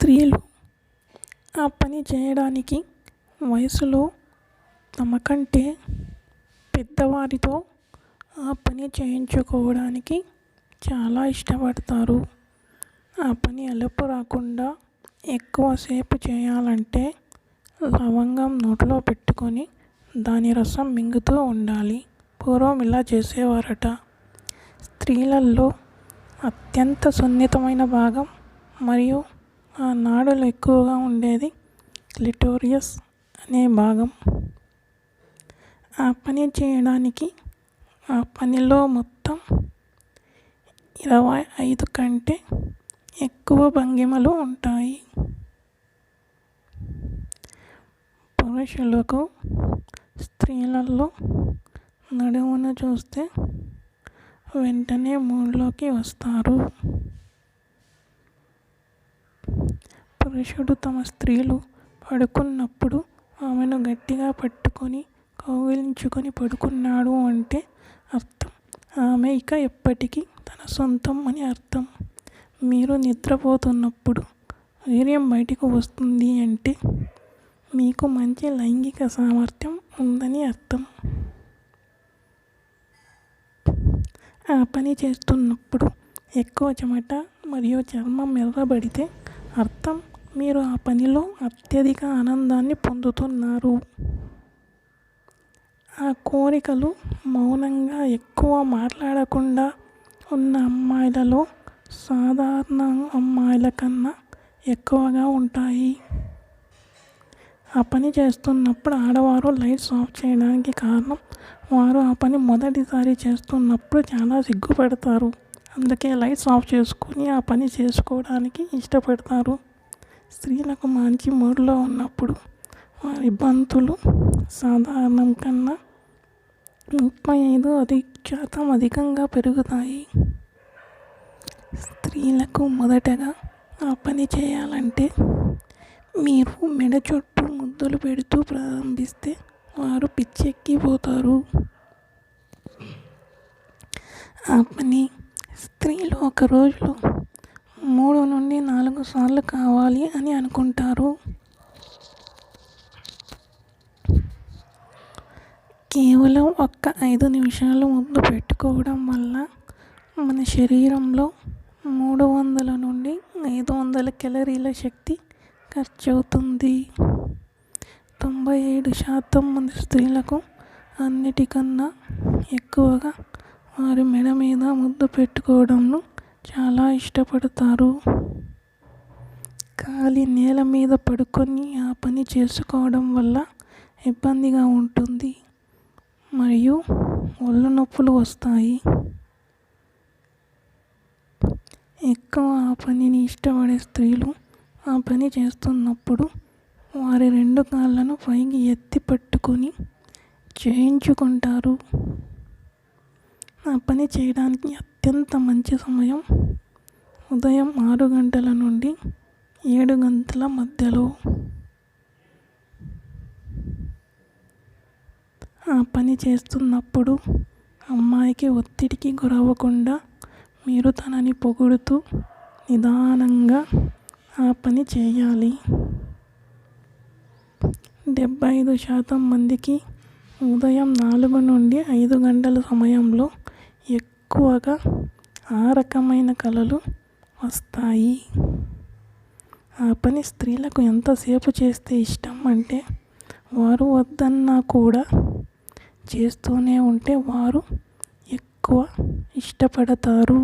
స్త్రీలు ఆ పని చేయడానికి వయసులో తమకంటే పెద్దవారితో ఆ పని చేయించుకోవడానికి చాలా ఇష్టపడతారు. ఆ పని అలుపు రాకుండా ఎక్కువసేపు చేయాలంటే లవంగం నోట్లో పెట్టుకొని దాని రసం మింగుతూ ఉండాలి. పూర్వం ఇలా చేసేవారట. స్త్రీలలో అత్యంత సున్నితమైన భాగం మరియు ఆ నాడులు ఎక్కువగా ఉండేది క్లిటోరియస్ అనే భాగం. ఆ పని చేయడానికి ఆ పనిలో మొత్తం 25 కంటే ఎక్కువ భంగిమలు ఉంటాయి. పురుషులకు స్త్రీలలో నడుమును చూస్తే వెంటనే మూడ్లోకి వస్తారు. పురుషుడు తమ స్త్రీలు పడుకున్నప్పుడు ఆమెను గట్టిగా పట్టుకొని కౌగిలించుకొని పడుకున్నాడు అంటే అర్థం ఆమె ఇక ఎప్పటికీ తన సొంతం అని అర్థం. మీరు నిద్రపోతున్నప్పుడు వీర్యం బయటకు వస్తుంది అంటే మీకు మంచి లైంగిక సామర్థ్యం ఉందని అర్థం. ఆ పని చేస్తున్నప్పుడు ఎక్కువ చెమట మరియు చర్మం ఎర్రబడితే అర్థం మీరు ఆ పనిలో అత్యధిక ఆనందాన్ని పొందుతున్నారు. ఆ కోరికలు మౌనంగా ఎక్కువ మాట్లాడకుండా ఉన్న అమ్మాయిలలో సాధారణ అమ్మాయిల కన్నా ఎక్కువగా ఉంటాయి. ఆ పని చేస్తున్నప్పుడు ఆడవారు లైట్స్ ఆఫ్ చేయడానికి కారణం వారు ఆ పని మొదటిసారి చేస్తున్నప్పుడు చాలా సిగ్గుపడతారు. అందుకే లైట్స్ ఆఫ్ చేసుకొని ఆ పని చేసుకోవడానికి ఇష్టపడతారు. స్త్రీలకు మంచి మూడ్లో ఉన్నప్పుడు వారి బంతులు సాధారణం కన్నా 35% అధికంగా పెరుగుతాయి. స్త్రీలకు మొదటగా ఆ పని చేయాలంటే మీరు మెడ చుట్టూ ముద్దులు పెడుతూ ప్రారంభిస్తే వారు పిచ్చెక్కిపోతారు. ఆ పని స్త్రీలు ఒక రోజులో 3 నుండి 4 సార్లు కావాలి అని అనుకుంటారు. కేవలం ఒక్క 5 నిమిషాలు ముద్దు పెట్టుకోవడం వల్ల మన శరీరంలో 300 నుండి 500 కేలరీల శక్తి ఖర్చవుతుంది. 97% మంది స్త్రీలకు అన్నిటికన్నా ఎక్కువగా వారి మెడ మీద ముద్దు పెట్టుకోవడంను చాలా ఇష్టపడతారు. ఖాళీ నేల మీద పడుకొని ఆ పని చేసుకోవడం వల్ల ఇబ్బందిగా ఉంటుంది మరియు ఒళ్ళు నొప్పులు వస్తాయి. ఎక్కువ ఆ పనిని ఇష్టపడే స్త్రీలు ఆ పని చేస్తున్నప్పుడు వారి 2 కాళ్ళను పైకి ఎత్తి పట్టుకొని చేయించుకుంటారు. ఆ పని చేయడానికి అత్యంత మంచి సమయం ఉదయం 6 గంటల నుండి 7 గంటల మధ్యలో. ఆ పని చేస్తున్నప్పుడు అమ్మాయికి ఒత్తిడికి గురవ్వకుండా మీరు తనని పొగుడుతూ నిదానంగా ఆ పని చేయాలి. 75% మందికి ఉదయం 4 నుండి 5 గంటల సమయంలో ఎక్కువగా ఆ రకమైన కలలు వస్తాయి. ఆ పని స్త్రీలకు ఎంతసేపు చేస్తే ఇష్టం అంటే వారు వద్దన్నా కూడా చేస్తూనే ఉంటే వారు ఎక్కువ ఇష్టపడతారు.